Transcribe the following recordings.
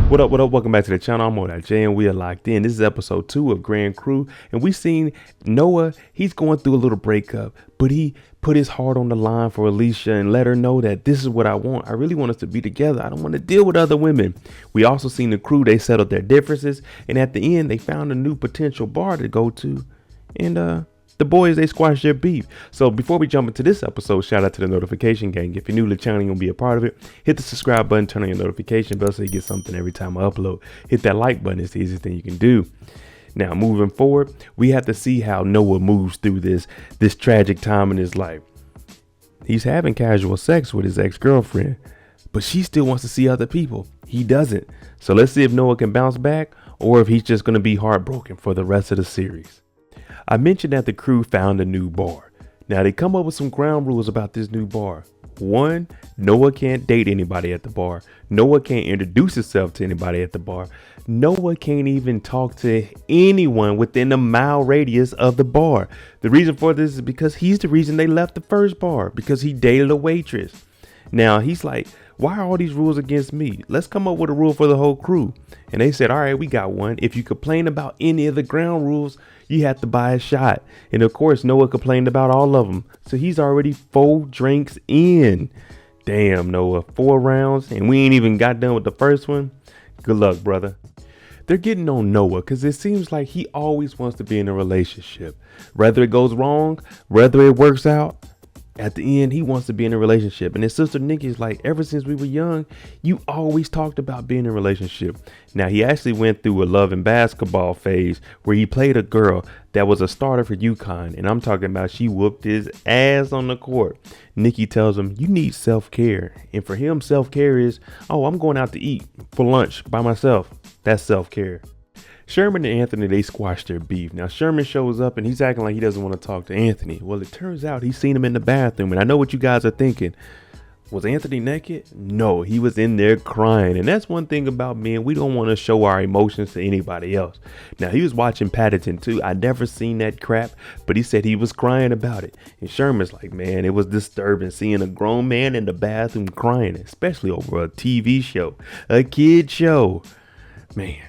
What up, what up? Welcome back to the channel. I'm MoedotJ and we are locked in. This is episode 2 of Grand Crew. And we seen Noah, he's going through a little breakup, but he put his heart on the line for Alicia and let her know that this is what I want. I really want us to be together. I don't want to deal with other women. We also seen the crew, they settled their differences. And at the end, they found a new potential bar to go to. And the boys, they squashed their beef. So before we jump into this episode, shout out to the notification gang. If you're new to the channel, you're gonna be a part of it. Hit the subscribe button, turn on your notification bell so you get something every time I upload. Hit that like button, it's the easiest thing you can do. Now, moving forward, we have to see how Noah moves through this tragic time in his life. He's having casual sex with his ex-girlfriend, but she still wants to see other people. He doesn't. So let's see if Noah can bounce back or if he's just gonna be heartbroken for the rest of the series. I mentioned that the crew found a new bar. Now they come up with some ground rules about this new bar. 1, Noah can't date anybody at the bar. Noah can't introduce himself to anybody at the bar. Noah can't even talk to anyone within a mile radius of the bar. The reason for this is because he's the reason they left the first bar, because he dated a waitress. Now he's like, why are all these rules against me? Let's come up with a rule for the whole crew. And they said, all right, we got one. If you complain about any of the ground rules, you have to buy a shot. And of course, Noah complained about all of them. So he's already 4 drinks in. Damn, Noah, 4 rounds and we ain't even got done with the first one. Good luck, brother. They're getting on Noah because it seems like he always wants to be in a relationship. Whether it goes wrong, whether it works out, at the end, he wants to be in a relationship. And his sister Nicky's like, ever since we were young, you always talked about being in a relationship. Now, he actually went through a love and basketball phase where he played a girl that was a starter for UConn. And I'm talking about she whooped his ass on the court. Nicky tells him, you need self-care. And for him, self-care is, oh, I'm going out to eat for lunch by myself. That's self-care. Sherm and Anthony, they squashed their beef. Now, Sherman shows up and he's acting like he doesn't want to talk to Anthony. Well, it turns out he's seen him in the bathroom. And I know what you guys are thinking. Was Anthony naked? No, he was in there crying. And that's one thing about men. We don't want to show our emotions to anybody else. Now, he was watching Paddington too. I never seen that crap, but he said he was crying about it. And Sherman's like, man, it was disturbing seeing a grown man in the bathroom crying, especially over a TV show, a kid show. Man.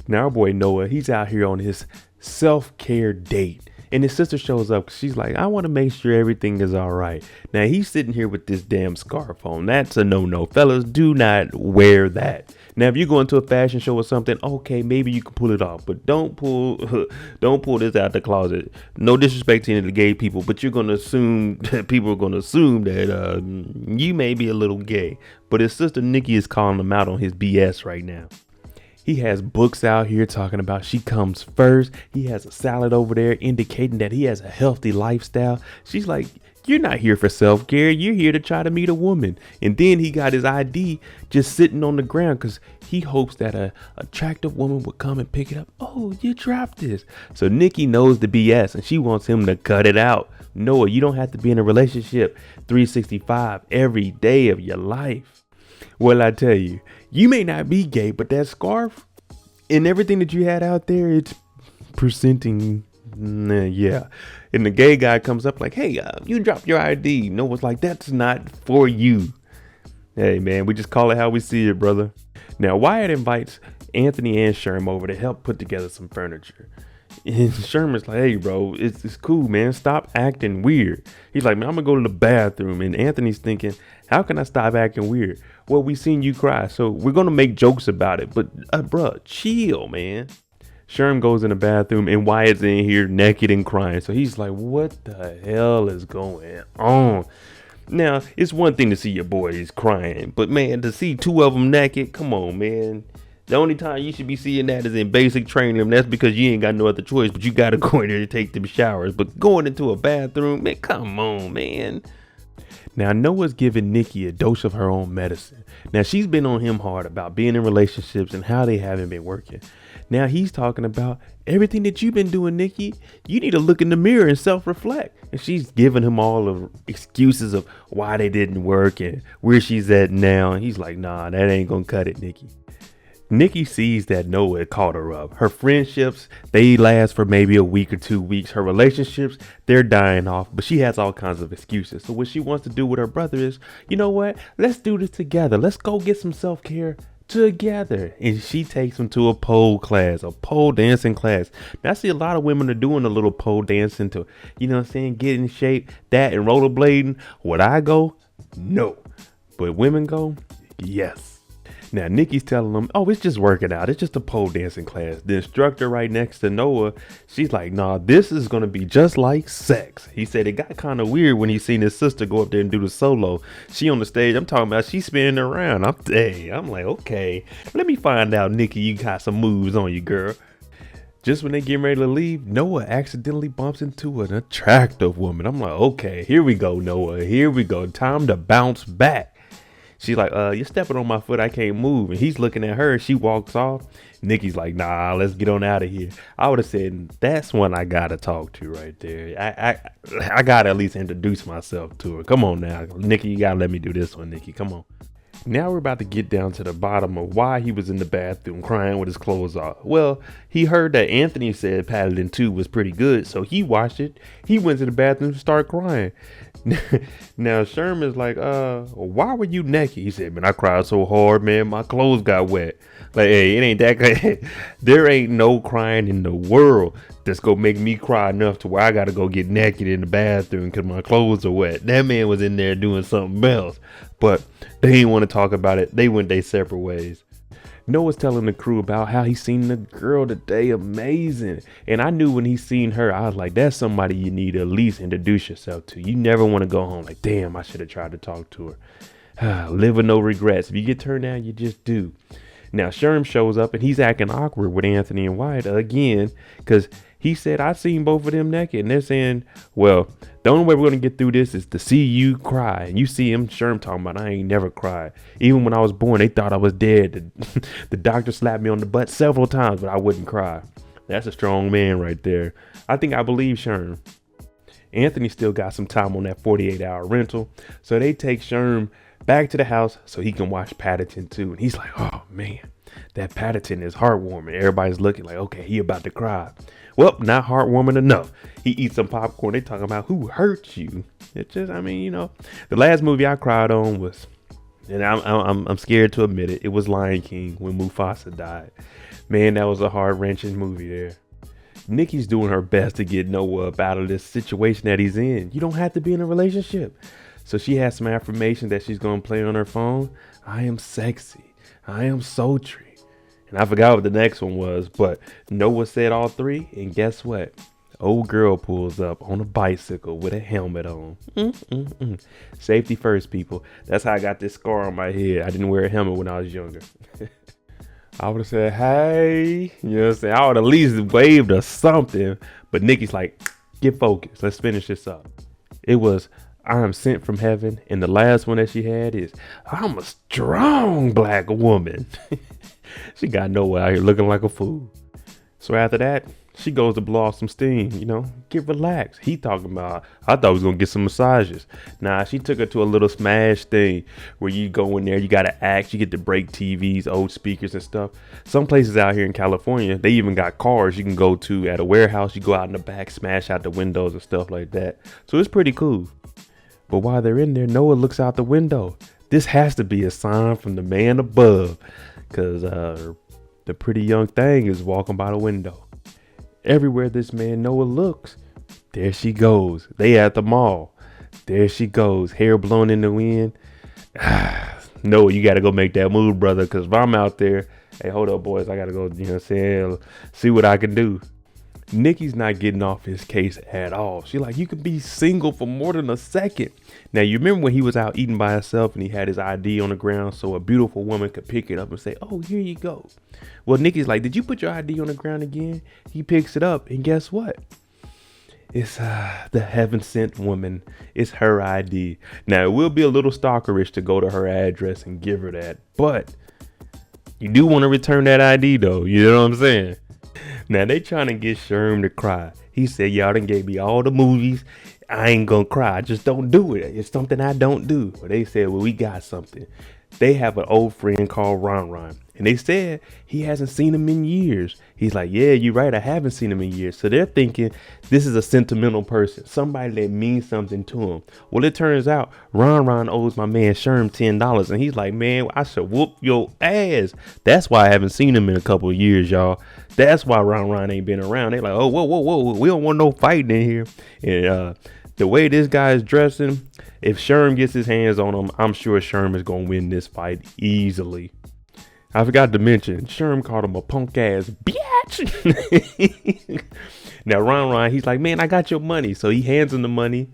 Now our boy Noah, he's out here on his self-care date. And his sister shows up. She's like, I want to make sure everything is all right. Now he's sitting here with this damn scarf on. That's a no-no. Fellas, do not wear that. Now, if you go into a fashion show or something, okay, maybe you can pull it off. But don't pull this out the closet. No disrespect to any of the gay people, but you're going to assume, people are going to assume that you may be a little gay. But his sister Nicky is calling him out on his BS right now. He has books out here talking about she comes first. He has a salad over there indicating that he has a healthy lifestyle. She's like, you're not here for self-care. You're here to try to meet a woman. And then he got his ID just sitting on the ground because he hopes that a attractive woman would come and pick it up. Oh, you dropped this. So Nicky knows the BS and she wants him to cut it out. Noah, you don't have to be in a relationship 365 every day of your life. Well, I tell you, you may not be gay, but that scarf and everything that you had out there, it's presenting. Yeah. And the gay guy comes up like, hey, you dropped your ID. Noah's like, that's not for you. Hey, man, we just call it how we see it, brother. Now, Wyatt invites Anthony and Sherm over to help put together some furniture. And Sherman's like, hey, bro, it's cool, man. Stop acting weird. He's like, man, I'm going to go to the bathroom. And Anthony's thinking, how can I stop acting weird? Well, we seen you cry, so we're going to make jokes about it. But, bro, chill, man. Sherm goes in the bathroom and Wyatt's in here naked and crying. So he's like, what the hell is going on? Now, it's one thing to see your boys crying. But, man, to see 2 of them naked, come on, man. The only time you should be seeing that is in basic training. And that's because you ain't got no other choice, but you got to go in there to take them showers. But going into a bathroom, man, come on, man. Now, Noah's giving Nicky a dose of her own medicine. Now, she's been on him hard about being in relationships and how they haven't been working. Now, he's talking about everything that you've been doing, Nicky. You need to look in the mirror and self-reflect. And she's giving him all the excuses of why they didn't work and where she's at now. And he's like, nah, that ain't going to cut it, Nicky. Nicky sees that Noah caught her up. Her friendships, they last for maybe a week or 2 weeks. Her relationships, they're dying off, but she has all kinds of excuses. So what she wants to do with her brother is, you know what? Let's do this together. Let's go get some self-care together. And she takes him to a pole class, a pole dancing class. Now, I see a lot of women are doing a little pole dancing to, you know what I'm saying, get in shape, that and rollerblading. Would I go? No. But women go? Yes. Now, Nicky's telling them, oh, it's just working out. It's just a pole dancing class. The instructor right next to Noah, she's like, nah, this is going to be just like sex. He said it got kind of weird when he seen his sister go up there and do the solo. She on the stage, I'm talking about, she's spinning around. I'm like, okay, let me find out, Nicky, you got some moves on you, girl. Just when they getting ready to leave, Noah accidentally bumps into an attractive woman. I'm like, okay, here we go, Noah. Here we go. Time to bounce back. She's like, you're stepping on my foot. I can't move. And he's looking at her. She walks off. Nicky's like, nah, let's get on out of here. I would have said, that's one I got to talk to right there. I got to at least introduce myself to her. Come on now. Nicky, you got to let me do this one, Nicky. Come on. Now we're about to get down to the bottom of why he was in the bathroom crying with his clothes off. Well, he heard that Anthony said Paddington 2 was pretty good, so he watched it. He went to the bathroom to start crying. Now Sherm is like, why were you naked? He said, man, I cried so hard, man, my clothes got wet. Like, hey, it ain't that good. There ain't no crying in the world that's gonna make me cry enough to where I gotta go get naked in the bathroom because my clothes are wet. That man was in there doing something else, but they didn't want to talk about it. They went their separate ways. Noah's telling the crew about how he seen the girl today, amazing. And I knew when he seen her, I was like, that's somebody you need to at least introduce yourself to. You never want to go home like, damn, I should have tried to talk to her. Live with no regrets. If you get turned down, you just do. Now, Sherm shows up and he's acting awkward with Anthony and Wyatt again because he said, I seen both of them naked. And they're saying, well, the only way we're going to get through this is to see you cry. And you see him, Sherm, talking about, I ain't never cried. Even when I was born, they thought I was dead. The doctor slapped me on the butt several times, but I wouldn't cry. That's a strong man right there. I think I believe Sherm. Anthony still got some time on that 48-hour rental. So they take Sherm back to the house so he can watch Paddington 2. And he's like, oh, man, that Paddington is heartwarming. Everybody's looking like, okay, he about to cry. Well, not heartwarming enough. He eats some popcorn. They talking about who hurt you. It's just, I mean, you know, the last movie I cried on was, and I'm scared to admit it, it was Lion King when Mufasa died. Man, that was a heart-wrenching movie there. Nicky's doing her best to get Noah up out of this situation that he's in. You don't have to be in a relationship. So she has some affirmation that she's going to play on her phone. I am sexy. I am sultry. And I forgot what the next one was, but Noah said all three. And guess what? Old girl pulls up on a bicycle with a helmet on. Safety first, people. That's how I got this scar on my head. I didn't wear a helmet when I was younger. I would have said, hey, you know what I'm saying? I would at least waved or something. But Nicky's like, get focused. Let's finish this up. It was, I am sent from heaven. And the last one that she had is, I'm a strong black woman. She got Noah out here looking like a fool. So after that, she goes to blow off some steam, you know, get relaxed. He talking about, I thought he was going to get some massages. Nah, she took her to a little smash thing where you go in there, you got to act, you get to break TVs, old speakers and stuff. Some places out here in California, they even got cars you can go to at a warehouse. You go out in the back, smash out the windows and stuff like that. So it's pretty cool. But while they're in there, Noah looks out the window. This has to be a sign from the man above because the pretty young thing is walking by the window. Everywhere this man Noah looks, there she goes. They at the mall. There she goes. Hair blown in the wind. Noah, you got to go make that move, brother. Because if I'm out there, hey, hold up, boys. I got to go, you know what I'm saying, see what I can do. Nicky's not getting off his case at all. She's like, you could be single for more than a second. Now, you remember when he was out eating by himself and he had his ID on the ground so a beautiful woman could pick it up and say, oh, here you go. Well, Nicky's like, did you put your ID on the ground again? He picks it up and guess what? It's the heaven sent woman. It's her ID. Now, it will be a little stalkerish to go to her address and give her that. But you do want to return that ID, though. You know what I'm saying? Now, they trying to get Sherm to cry. He said, y'all done gave me all the movies. I ain't gonna cry. I just don't do it. It's something I don't do. But they said, well, we got something. They have an old friend called Ron. And And they said he hasn't seen him in years. He's like, yeah, you're right. I haven't seen him in years. So they're thinking this is a sentimental person, somebody that means something to him. Well, it turns out Ron owes my man Sherm $10. And he's like, man, I should whoop your ass. That's why I haven't seen him in a couple of years, y'all. That's why Ron ain't been around. They're like, oh, whoa. We don't want no fighting in here. And the way this guy is dressing, if Sherm gets his hands on him, I'm sure Sherm is going to win this fight easily. I forgot to mention, Sherm called him a punk ass bitch. Now, Ron, he's like, man, I got your money. So he hands him the money.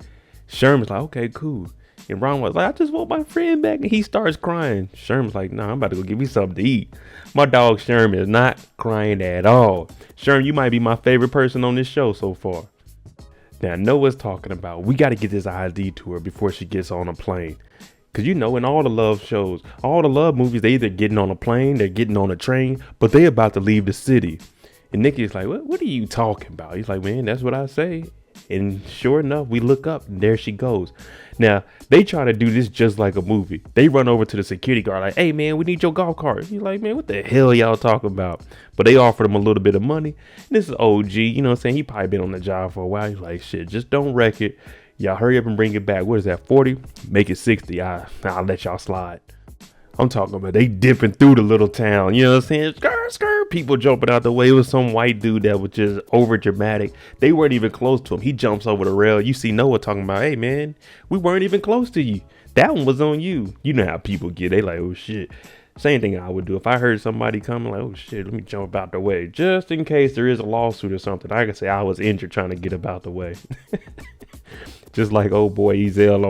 Sherm's like, okay, cool. And Ron was like, I just want my friend back. And he starts crying. Sherm's like, nah, I'm about to go get me something to eat. My dog Sherm is not crying at all. Sherm, you might be my favorite person on this show so far. Now, Noah's talking about, we got to get this ID to her before she gets on a plane. Because, you know, in all the love shows, all the love movies, they either getting on a plane, they're getting on a train, but they about to leave the city. And Nicky's like, what are you talking about? He's like, man, that's what I say. And sure enough, we look up and there she goes. Now, they try to do this just like a movie. They run over to the security guard like, hey, man, we need your golf cart. He's like, man, what the hell y'all talking about? But they offered him a little bit of money. And this is OG, you know what I'm saying? He probably been on the job for a while. He's like, shit, just don't wreck it. Y'all hurry up and bring it back. What is that, 40? Make it 60. I'll let y'all slide. I'm talking about they dipping through the little town. You know what I'm saying? Skirt. People jumping out the way. It was some white dude that was just over dramatic. They weren't even close to him. He jumps over the rail. You see Noah talking about, hey, man, we weren't even close to you. That one was on you. You know how people get. They like, oh, shit. Same thing I would do. If I heard somebody coming, like, oh, shit, let me jump out the way. Just in case there is a lawsuit or something. I can say I was injured trying to get about the way. Just like old boy Ezel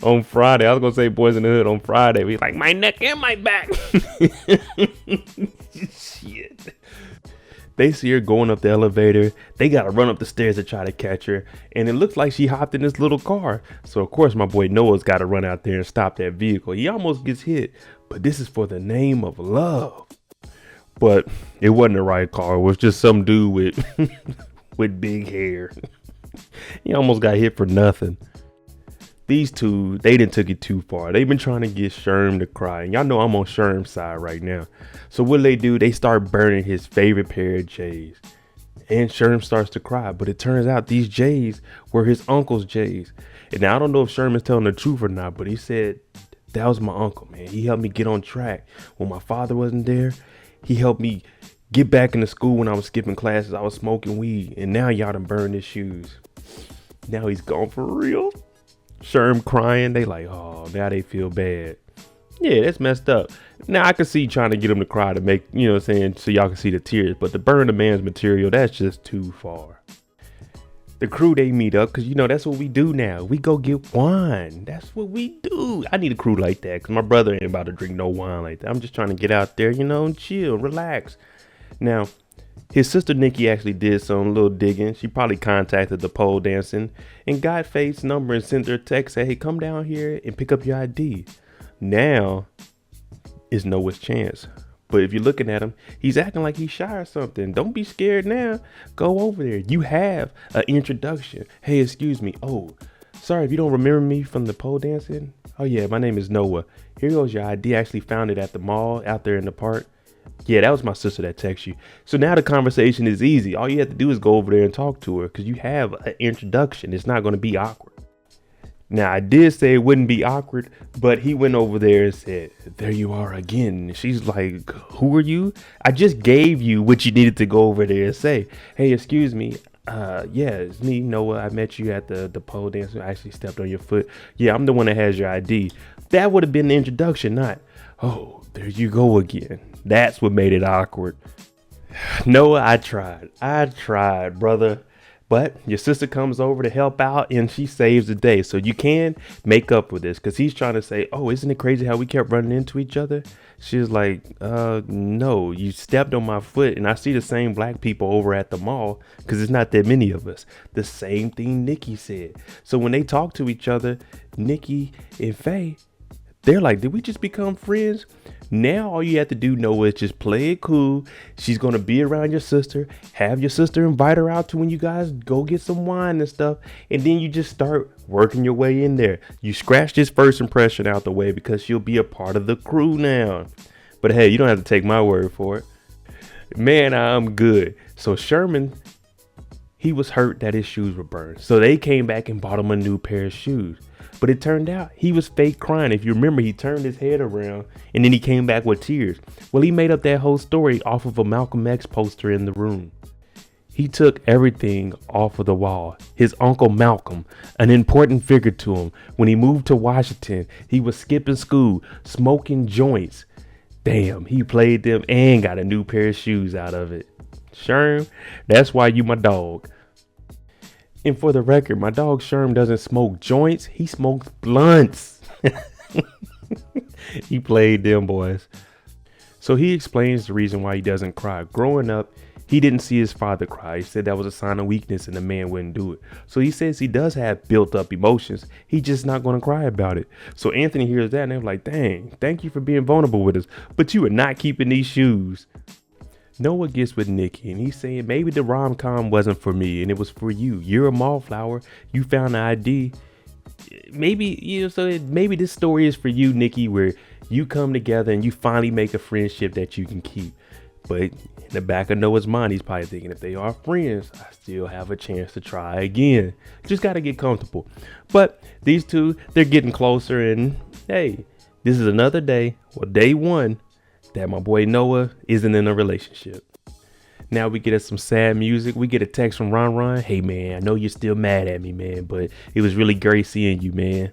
on Friday. I was gonna say Boys in the Hood on Friday. We like my neck and my back. Shit. They see her going up the elevator. They gotta run up the stairs to try to catch her. And it looks like she hopped in this little car. So of course my boy Noah's gotta run out there and stop that vehicle. He almost gets hit. But this is for the name of love. But it wasn't the right car. It was just some dude with with big hair. He almost got hit for nothing. These two, they didn't took it too far. They've been trying to get Sherm to cry. And y'all know I'm on Sherm's side right now. So what do? They start burning his favorite pair of J's. And Sherm starts to cry. But it turns out these J's were his uncle's J's. And now I don't know if Sherm is telling the truth or not. But he said, that was my uncle, man. He helped me get on track. When my father wasn't there, he helped me get back into school when I was skipping classes. I was smoking weed. And now y'all done burned his shoes. Now he's gone for real. Sherm crying. They like, oh, now they feel bad. Yeah, that's messed up. Now I can see trying to get him to cry to make, you know what I'm saying, so y'all can see the tears. But to burn the man's material, that's just too far. The crew, they meet up because, you know, that's what we do now. We go get wine. That's what we do. I need a crew like that because my brother ain't about to drink no wine like that. I'm just trying to get out there, you know, and chill, relax. Now, his sister Nicky actually did some little digging. She probably contacted the pole dancing and got Faith's number and sent her a text, say, hey, come down here and pick up your ID. Now is Noah's chance. But if you're looking at him, he's acting like he's shy or something. Don't be scared now. Go over there. You have an introduction. Hey, excuse me. Oh, sorry if you don't remember me from the pole dancing. Oh, yeah, my name is Noah. Here goes your ID. I actually found it at the mall out there in the park. Yeah, that was my sister that texted you. So now the conversation is easy. All you have to do is go over there and talk to her because you have an introduction. It's not going to be awkward. Now, I did say it wouldn't be awkward, but he went over there and said, there you are again. She's like, who are you? I just gave you what you needed to go over there and say. Hey, excuse me. Yeah, it's me, Noah. I met you at the pole dance. I actually stepped on your foot. Yeah, I'm the one that has your ID. That would have been the introduction, not, oh, there you go again. That's what made it awkward. Noah, I tried, brother. But your sister comes over to help out and she saves the day. So you can make up for this because he's trying to say, oh, isn't it crazy how we kept running into each other? She's like, no, you stepped on my foot. And I see the same black people over at the mall because it's not that many of us. The same thing Nicky said. So when they talk to each other, Nicky and Faye, They're like, did we just become friends? Now all you have to do, Noah, is just play it cool. She's going to be around your sister. Have your sister invite her out to when you guys go get some wine and stuff. And then you just start working your way in there. You scratch this first impression out the way because she'll be a part of the crew now. But hey, you don't have to take my word for it. Man, I'm good. So Sherman, he was hurt that his shoes were burned. So they came back and bought him a new pair of shoes. But it turned out he was fake crying. If you remember, he turned his head around and then he came back with tears. Well, he made up that whole story off of a Malcolm X poster in the room. He took everything off of the wall. His uncle Malcolm, an important figure to him. When he moved to Washington, he was skipping school, smoking joints. Damn, he played them and got a new pair of shoes out of it. Sherm, that's why you my dog. And for the record, my dog Sherm doesn't smoke joints. He smokes blunts. He played them boys. So he explains the reason why he doesn't cry. Growing up, he didn't see his father cry. He said that was a sign of weakness and the man wouldn't do it. So he says he does have built up emotions. He's just not going to cry about it. So Anthony hears that and they're like, dang, thank you for being vulnerable with us. But you are not keeping these shoes. Noah gets with Nicky and he's saying maybe the rom-com wasn't for me and it was for you. You're a mallflower. You found the ID. Maybe, maybe this story is for you, Nicky, where you come together and you finally make a friendship that you can keep. But in the back of Noah's mind, he's probably thinking if they are friends, I still have a chance to try again. Just got to get comfortable. But these two, they're getting closer and hey, this is another day, or day one, that my boy Noah isn't in a relationship. Now we get some sad music. We get a text from Ron. Hey man, I know you're still mad at me, man, but it was really great seeing you, man.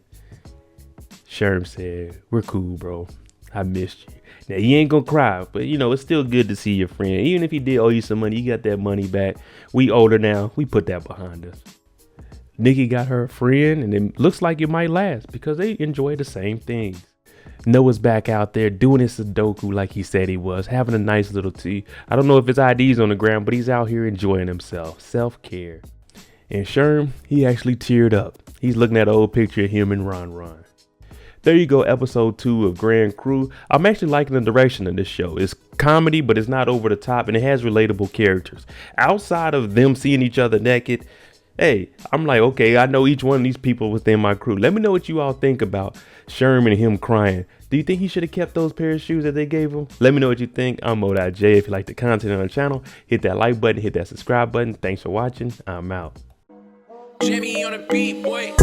Sherm said, we're cool, bro. I missed you. Now he ain't gonna cry, but it's still good to see your friend. Even if he did owe you some money, you got that money back. We older now. We put that behind us. Nicky got her a friend and it looks like it might last because they enjoy the same things. Noah's back out there doing his Sudoku like he said he was, having a nice little tea. I don't know if his ID's on the ground, but he's out here enjoying himself. Self-care. And Sherm, he actually teared up. He's looking at an old picture of him and Ron. There you go, episode 2 of Grand Crew. I'm actually liking the direction of this show. It's comedy, but it's not over the top, and it has relatable characters. Outside of them seeing each other naked, hey, I'm like, okay, I know each one of these people within my crew. Let me know what you all think about Sherm and him crying. Do you think he should have kept those pair of shoes that they gave him? Let me know what you think. I'm MoedotJ. If you like the content on the channel, hit that like button, hit that subscribe button. Thanks for watching. I'm out. Jimmy on the beat, boy.